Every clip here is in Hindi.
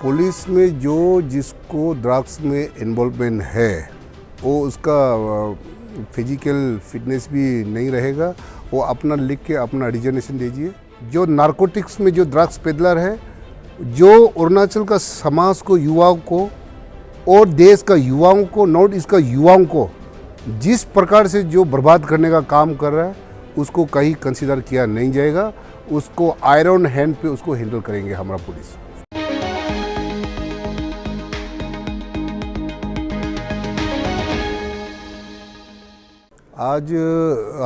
पुलिस में जो जिसको ड्रग्स में इन्वॉल्वमेंट है वो उसका फिजिकल फिटनेस भी नहीं रहेगा, वो अपना लिख के अपना रिजर्वेशन दीजिए। जो नारकोटिक्स में जो ड्रग्स पेडलर है, जो अरुणाचल का समाज को, युवाओं को और देश का युवाओं को, नॉर्थ ईस्ट का युवाओं को जिस प्रकार से जो बर्बाद करने का काम कर रहा है उसको कहीं कंसीडर किया नहीं जाएगा। उसको आयरन हैंड पे उसको हैंडल करेंगे हमारा पुलिस। आज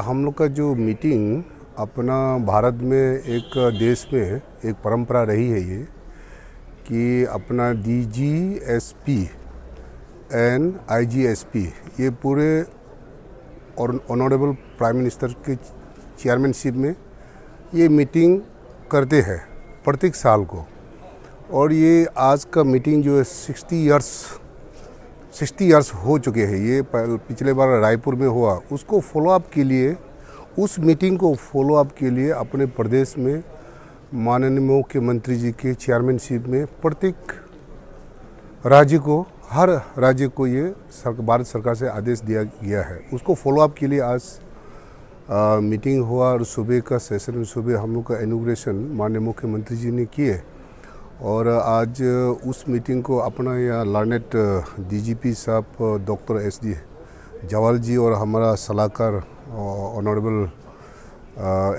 हम लोग का जो मीटिंग अपना भारत में एक देश में एक परंपरा रही है ये कि अपना DGSP एंड IGSP ये पूरे और ऑनरेबल प्राइम मिनिस्टर के चेयरमैनशिप में ये मीटिंग करते हैं प्रत्येक साल को। और ये आज का मीटिंग जो है 60 इयर्स हो चुके हैं। ये पिछले बार रायपुर में हुआ, उसको फॉलोअप के लिए, उस मीटिंग को फॉलोअप के लिए अपने प्रदेश में माननीय मुख्यमंत्री जी के चेयरमैनशिप में प्रत्येक राज्य को, हर राज्य को ये भारत सरकार से आदेश दिया गया है। उसको फॉलोअप के लिए आज मीटिंग हुआ और सुबह का सेशन, सुबह हम लोग का इनॉग्रेशन माननीय मुख्यमंत्री जी ने किए। और आज उस मीटिंग को अपना यहाँ लर्नेड DGP साहब डॉक्टर SD जवाल जी और हमारा सलाहकार ऑनरेबल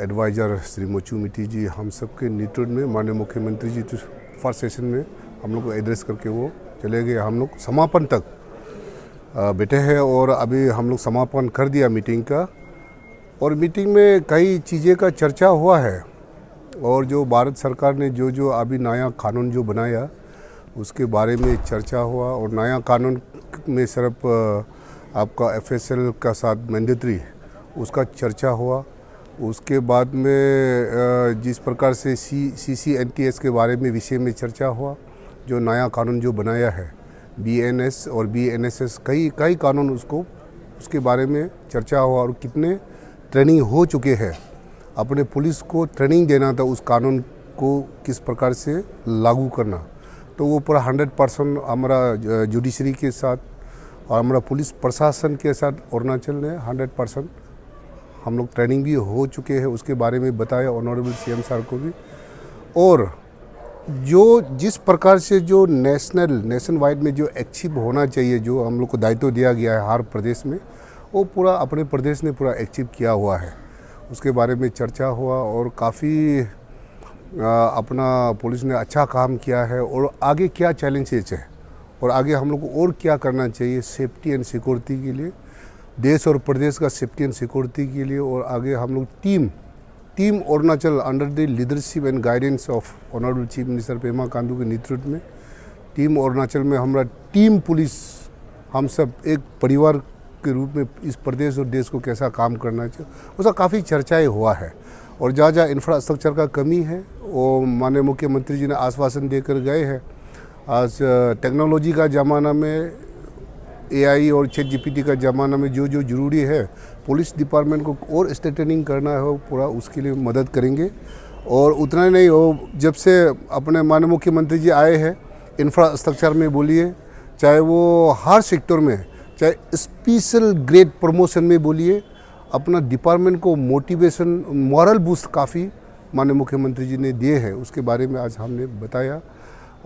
एडवाइज़र श्री मोचू मिट्टी जी, हम सब के नेतृत्व में माननीय मुख्यमंत्री जी तो फर्स्ट सेशन में हम लोग को एड्रेस करके वो चले गए। हम लोग समापन तक बैठे हैं और अभी हम लोग समापन कर दिया मीटिंग का। और मीटिंग में कई चीज़ें का चर्चा हुआ है और जो भारत सरकार ने जो अभी नया कानून जो बनाया उसके बारे में चर्चा हुआ। और नया कानून में सिर्फ आपका FSL का साथ मैंडेटरी उसका चर्चा हुआ। उसके बाद में जिस प्रकार से CCNTS के बारे में विषय में चर्चा हुआ, जो नया कानून जो बनाया है BNS और BNSS, कई कानून उसके बारे में चर्चा हुआ। और कितने ट्रेनिंग हो चुके हैं, अपने पुलिस को ट्रेनिंग देना था उस कानून को किस प्रकार से लागू करना। तो वो पूरा 100% हमारा जुडिशरी के साथ और हमारा पुलिस प्रशासन के साथ अरुणाचल ने 100% हम लोग ट्रेनिंग भी हो चुके हैं। उसके बारे में बताया ऑनरेबल CM सर को भी। और जो जिस प्रकार से जो नेशन वाइड में जो अचीव होना चाहिए, जो हम लोग को दायित्व दिया गया है हर प्रदेश में, वो पूरा अपने प्रदेश ने पूरा अचीव किया हुआ है। उसके बारे में चर्चा हुआ और काफ़ी अपना पुलिस ने अच्छा काम किया है। और आगे क्या चैलेंजेस है और आगे हम लोग को और क्या करना चाहिए सेफ्टी एंड सिक्योरिटी के लिए, देश और प्रदेश का सेफ्टी एंड सिक्योरिटी के लिए। और आगे हम लोग team Arunachal under the leadership and guidance of honourable chief minister Pema Khandu के नेतृत्व में टीम अरुणाचल में हमारा टीम पुलिस, हम सब एक परिवार के रूप में इस प्रदेश और देश को कैसा काम करना चाहिए, उसका काफ़ी चर्चाएं हुआ है। और जहाँ इंफ्रास्ट्रक्चर का कमी है वो माननीय मुख्यमंत्री जी ने आश्वासन देकर गए हैं। आज टेक्नोलॉजी का ज़माना में, AI और ChatGPT का ज़माना में जो ज़रूरी है पुलिस डिपार्टमेंट को और स्ट्रेटनिंग करना है, वो पूरा उसके लिए मदद करेंगे। और उतना ही नहीं हो, जब से अपने माननीय मुख्यमंत्री जी आए हैं, इंफ्रास्ट्रक्चर में बोलिए, चाहे वो हर सेक्टर में, चाहे स्पेशल ग्रेड प्रमोशन में बोलिए, अपना डिपार्टमेंट को मोटिवेशन, मॉरल बूस्ट काफ़ी माननीय मुख्यमंत्री जी ने दिए हैं। उसके बारे में आज हमने बताया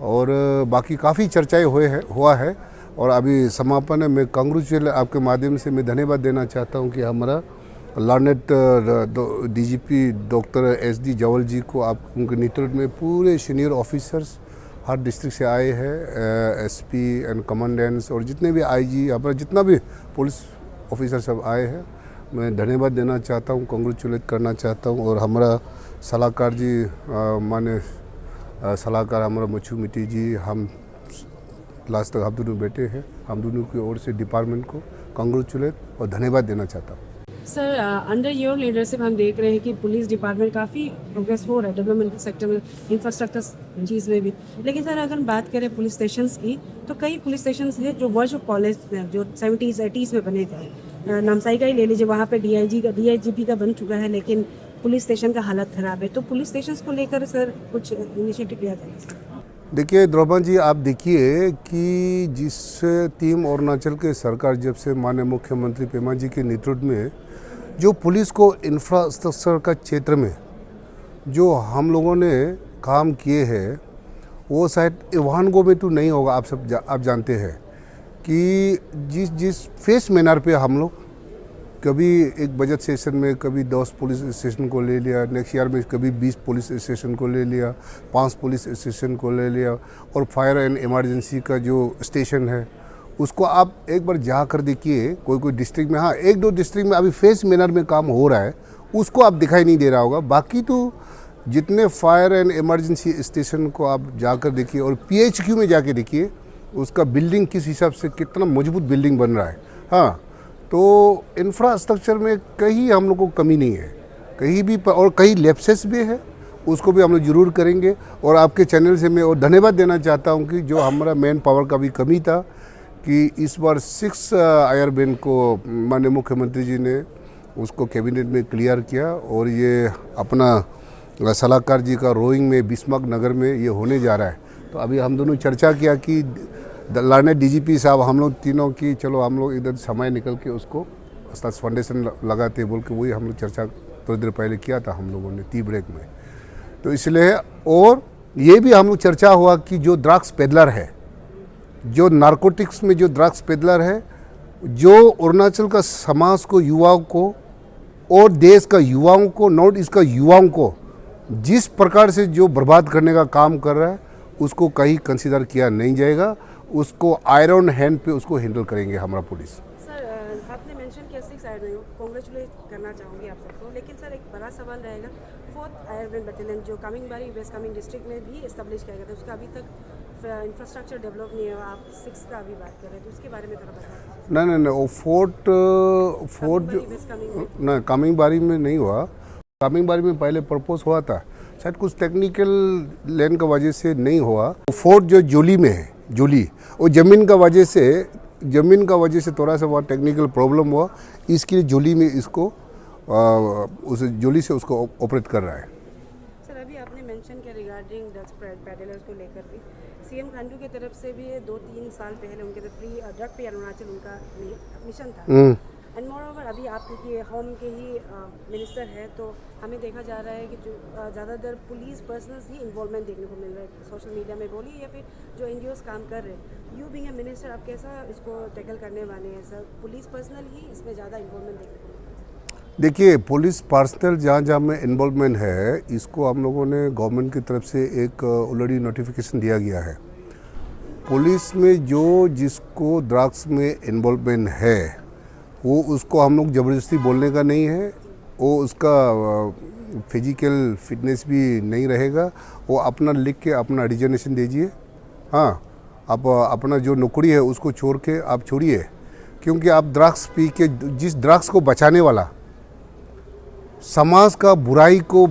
और बाकी काफ़ी चर्चाएं हुआ है। और अभी समापन है। मैं कांग्रेचुलेट आपके माध्यम से मैं धन्यवाद देना चाहता हूं कि हमारा लर्नेड DGP डॉक्टर SD जवाल जी को, आप उनके नेतृत्व में पूरे सीनियर ऑफिसर्स हर डिस्ट्रिक्ट से आए हैं, SP एंड कमांडेंट्स और जितने भी IG, हमारा जितना भी पुलिस ऑफिसर सब आए हैं। मैं धन्यवाद देना चाहता हूं, कांग्रेचुलेट करना चाहता हूं। और हमारा सलाहकार जी, माने सलाहकार हमारा मोचू मिट्टी जी, हम लास्ट तक हम दोनों बैठे हैं, हम दोनों की ओर से डिपार्टमेंट को कांग्रेचुलेट और धन्यवाद देना चाहता हूँ। सर, अंडर योर लीडरशिप हम देख रहे हैं कि पुलिस डिपार्टमेंट काफ़ी प्रोग्रेस हो रहा है डेवलपमेंट के सेक्टर में, इंफ्रास्ट्रक्चर चीज़ में भी। लेकिन सर अगर बात करें पुलिस स्टेशंस की, तो कई पुलिस स्टेशंस हैं जो वर्ष कॉलेज में जो 70s 80s में बने थे। नामसाई का ही ले लीजिए, वहाँ पे DIGP का बन चुका है, लेकिन पुलिस स्टेशन का हालत ख़राब है। तो पुलिस स्टेशन को लेकर सर कुछ इनिशिएटिव लिया जाए? देखिए द्रौपदी जी, आप देखिए कि जिस टीम अरुणाचल के सरकार जब से माननीय मुख्यमंत्री पेमा जी के नेतृत्व में जो पुलिस को इंफ्रास्ट्रक्चर का क्षेत्र में जो हम लोगों ने काम किए हैं, वो शायद इवानगो में तो नहीं होगा। आप जानते हैं कि जिस जिस फेस मैनर पे हम लोग कभी एक बजट सेशन में कभी 10 पुलिस स्टेशन को ले लिया, नेक्स्ट ईयर में कभी 20 पुलिस स्टेशन को ले लिया, 5 पुलिस स्टेशन को ले लिया, और फायर एंड इमरजेंसी का जो स्टेशन है उसको आप एक बार जा कर देखिए। कोई डिस्ट्रिक्ट में, हाँ, एक दो डिस्ट्रिक्ट में अभी फेस मैनर में काम हो रहा है, उसको आप दिखाई नहीं दे रहा होगा। बाकी तो जितने फायर एंड इमरजेंसी स्टेशन को आप जाकर देखिए, और PHQ में जाके देखिए उसका बिल्डिंग किस हिसाब से कितना मजबूत बिल्डिंग बन रहा है। हाँ, तो इंफ्रास्ट्रक्चर में कहीं हम लोग को कमी नहीं है कहीं भी, और कहीं लैप्सेस भी है, उसको भी हम लोग ज़रूर करेंगे। और आपके चैनल से मैं और धन्यवाद देना चाहता हूं कि जो हमारा मैन पावर का भी कमी था, कि इस बार 6 आयर बैन को माननीय मुख्यमंत्री जी ने उसको कैबिनेट में क्लियर किया, और ये अपना सलाहकार जी का रोइंग में बिस्मार्क नगर में ये होने जा रहा है। तो अभी हम दोनों चर्चा किया कि लाने DGP साहब हम लोग तीनों की, चलो हम लोग इधर समय निकल के उसको फाउंडेशन लगाते बोल के, वही हम लोग चर्चा थोड़ी देर पहले किया था हम लोगों ने टी ब्रेक में। तो इसलिए, और ये भी हम लोग चर्चा हुआ कि जो ड्रग्स पेडलर है, जो नारकोटिक्स में जो ड्रग्स पेडलर है, जो अरुणाचल का समाज को, युवाओं को और देश का युवाओं को, नॉर्थ ईस्ट का युवाओं को जिस प्रकार से जो बर्बाद करने का काम कर रहा है, उसको कहीं कंसीडर किया नहीं जाएगा। उसको आयरन हैंड पे उसको हैंडल करेंगे हमारा पुलिस। सर, आपने मेंशन किया 6 आयर बैन, कांग्रेचुलेट करना चाहूँगी आप सबको, लेकिन सर एक बड़ा सवाल रहेगा, 4th आयर बैन बटालियन जो कामिंगबारी वेस्ट कामिंग डिस्ट्रिक्ट में भी इस्टेब्लिश किया गया था, उसका अभी तक इंफ्रास्ट्रक्चर डेवलप नहीं हुआ। आप 6 का अभी बात कर रहे हैं, तो उसके बारे में थोड़ा बताएं। नहीं, वो फोर्ट जो ना कामिंगबारी में नहीं हुआ। कामिंगबारी में पहले प्रपोज हुआ था, शायद कुछ टेक्निकल लेन का वजह से नहीं हुआ। फोर्ट जो जोली में है, जोली, वो ज़मीन का वजह से थोड़ा सा वहाँ टेक्निकल प्रॉब्लम हुआ, इसके लिए जोली में इसको उस जोली से उसको ऑपरेट कर रहा है। सर, अभी आपने मेंशन किया रिगार्डिंग ड्रग्स पेडलर्स को लेकर भी, CM खांडू की तरफ से भी 2-3 साल पहले उनके तरफ फ्री ड्रग फ्री अरुणाचल उनका मिशन था। एंड मोर ओवर अभी आप क्योंकि होम के ही मिनिस्टर है, तो हमें देखा जा रहा है कि जो ज़्यादातर पुलिस पर्सनल्स ही इन्वॉल्वमेंट देखने को मिल रहा है, सोशल मीडिया में बोलिए या फिर जो NGOs काम कर रहे हैं। यू बीइंग ए मिनिस्टर, आप कैसा इसको टैकल करने वाले हैं सर? पुलिस पर्सनल ही इसमें ज़्यादा इन्वॉल्वमेंट देखने को मिल रहा है। देखिए, पुलिस पर्सनल जहाँ जहाँ में इन्वॉल्वमेंट है, इसको हम लोगों ने गवर्नमेंट की तरफ से एक ऑलरेडी नोटिफिकेशन दिया गया है। पुलिस में जो जिसको ड्रग्स में इन्वॉल्वमेंट है, वो उसको हम लोग ज़बरदस्ती बोलने का नहीं है, वो उसका फिजिकल फिटनेस भी नहीं रहेगा, वो अपना लिख के अपना रिजर्वेशन दीजिए। हाँ, आप अपना जो नौकरी है उसको छोड़ के आप छोड़िए, क्योंकि आप ड्रग्स पी के, जिस ड्रग्स को बचाने वाला, समाज का बुराई को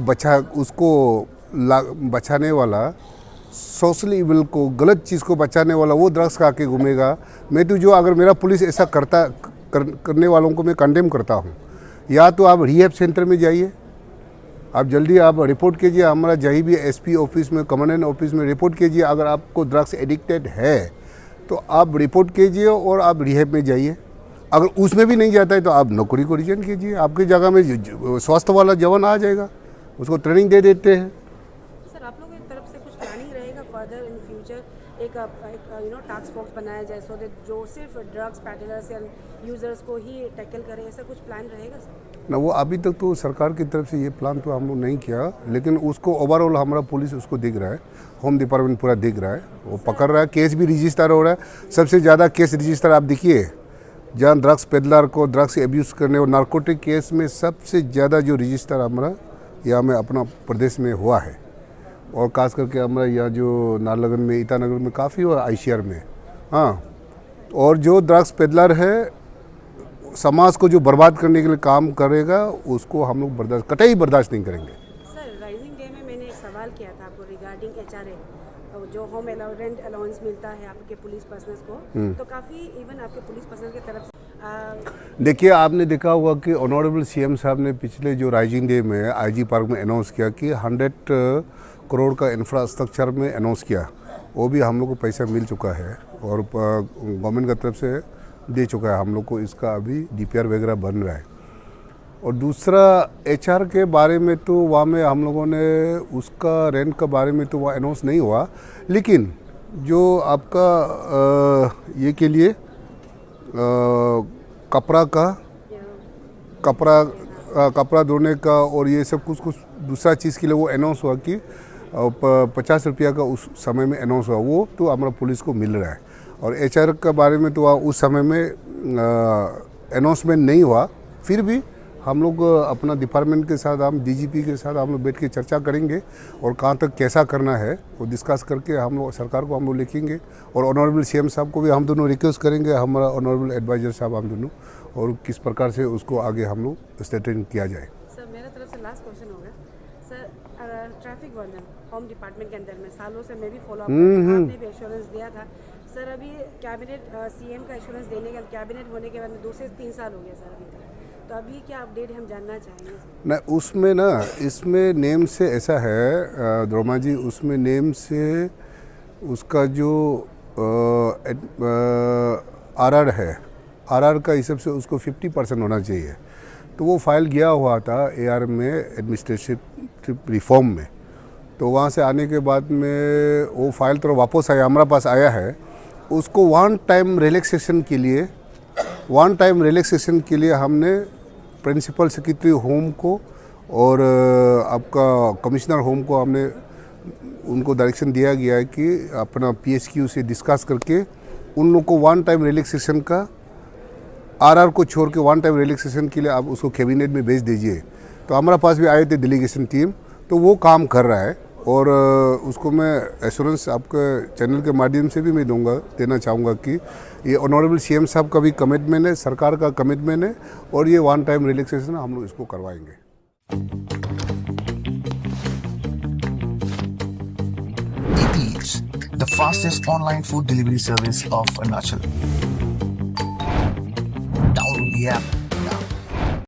बचाने वाला, सोशल इविल को, गलत चीज़ को बचाने वाला, वो ड्रग्स खा के घूमेगा। मैं तो जो, अगर मेरा पुलिस ऐसा करने वालों को मैं कंडेम करता हूँ। या तो आप रिहैब सेंटर में जाइए, आप जल्दी आप रिपोर्ट कीजिए, हमारा जहीं भी SP ऑफिस में, कमांडेंट ऑफिस में रिपोर्ट कीजिए। अगर आपको ड्रग्स एडिक्टेड है तो आप रिपोर्ट कीजिए और आप रिहैब में जाइए। अगर उसमें भी नहीं जाता है तो आप नौकरी को रिजाइन कीजिए। आपकी जगह में स्वास्थ्य वाला जवान आ जाएगा, उसको ट्रेनिंग दे देते हैं। सर, आप लोगों की तरफ से कुछ प्लानिंग रहेगा फर्दर इन फ्यूचर, एक टास्क फोर्स बनाया जाए सो दैट जो सिर्फ ड्रग्स पैडलर्स या यूजर्स को ही टैकल करे, ऐसा कुछ प्लान रहेगा सर? ना, वो अभी तक तो सरकार की तरफ से ये प्लान तो हम लोग नहीं किया, लेकिन उसको ओवरऑल हमारा पुलिस उसको दिख रहा है, होम डिपार्टमेंट पूरा दिख रहा है, वो पकड़ रहा है, केस भी रजिस्टर हो रहा है। सबसे ज़्यादा केस रजिस्टर आप देखिए, जहाँ ड्रग्स पेडलर को ड्रग्स एब्यूज़ करने और नारकोटिक केस में सबसे ज़्यादा जो रजिस्टर हमारा यहाँ में अपना प्रदेश में हुआ है, और खास करके हमारा यहाँ जो नाहरलगुन में, ईटानगर में काफ़ी हुआ, ICR में। हाँ, और जो ड्रग्स पेडलर है, समाज को जो बर्बाद करने के लिए काम करेगा, उसको हम लोग कतई बर्दाश्त नहीं करेंगे। सर, राइजिंग डे में मैंने एक सवाल किया था आपको रिगार्डिंग HRA, जो होम रेंट अलाउंस मिलता है आपके पुलिस पर्सनल्स को, तो काफ़ी इवन आपके पुलिस पर्सनल की तरफ से देखिए, आपने देखा होगा कि ऑनरेबल CM साहब ने पिछले जो राइजिंग डे में IG पार्क में अनाउंस किया कि 100 करोड़ का इंफ्रास्ट्रक्चर में अनाउंस किया। वो भी हम लोग को पैसा मिल चुका है और गवर्नमेंट की तरफ से दे चुका है हम लोग को। इसका अभी DPR वगैरह बन रहा है। और दूसरा HR के बारे में तो वहाँ में हम लोगों ने उसका रेंट के बारे में तो वह अनाउंस नहीं हुआ, लेकिन जो आपका ये के लिए कपड़ा धोने का और ये सब कुछ दूसरा चीज़ के लिए वो अनाउंस हुआ कि 50 रुपया का उस समय में अनाउंस हुआ, वो तो हमारा पुलिस को मिल रहा है। और HR के बारे में तो उस समय में अनाउंसमेंट नहीं हुआ, फिर भी हम लोग अपना डिपार्टमेंट के साथ, हम DGP के साथ हम लोग बैठ के चर्चा करेंगे और कहाँ तक कैसा करना है वो डिस्कस करके हम लोग सरकार को हम लोग लिखेंगे। और ऑनरेबल CM साहब को भी हम दोनों रिक्वेस्ट करेंगे, हमारा ऑनरेबल एडवाइज़र साहब हम दोनों, और किस प्रकार से उसको आगे हम लोग स्ट्रेटन किया जाए। सर मेरा तरफ से लास्ट क्वेश्चन होगा sir, traffic warden home department के अंदर में सालों से मैं भी फॉलो अप आपने भी एश्योरेंस दिया था सर। अभी कैबिनेट CM का एश्योरेंस देने का कैबिनेट होने के बाद में 2 से 3 साल हो गया सर अभी तक, तो अभी क्या अपडेट हम जानना चाहेंगे सर? ना उसमें ना, इसमें नेम से ऐसा है द्रोमा जी, उसमें नेम से उसका जो RR है, RR का हिसाब से उसको 50% होना चाहिए। तो वो फाइल गया हुआ था AR में एडमिनिस्ट्रेटिव रिफॉर्म में, तो वहाँ से आने के बाद में वो फाइल तो वापस आया, हमारे पास आया है। उसको वन टाइम रिलैक्सेशन के लिए हमने प्रिंसिपल सेक्रेटरी होम को और आपका कमिश्नर होम को हमने उनको डायरेक्शन दिया गया है कि अपना PSQ से डिस्कस करके उन लोग को वन टाइम रिलैक्सेशन का RR को छोड़ के वन टाइम रिलैक्सेशन के लिए आप उसको कैबिनेट में भेज दीजिए। तो हमारे पास भी आए थे डेलीगेशन टीम, तो वो काम कर रहा है और उसको मैं एश्योरेंस आपके चैनल के माध्यम से भी मैं देना चाहूँगा कि ये ऑनरेबल CM साहब का भी कमिटमेंट है, सरकार का कमिटमेंट है और ये वन टाइम रिलैक्सेशन हम लोग इसको करवाएंगे। Eats, the fastest online food delivery service of Arunachal. Download the app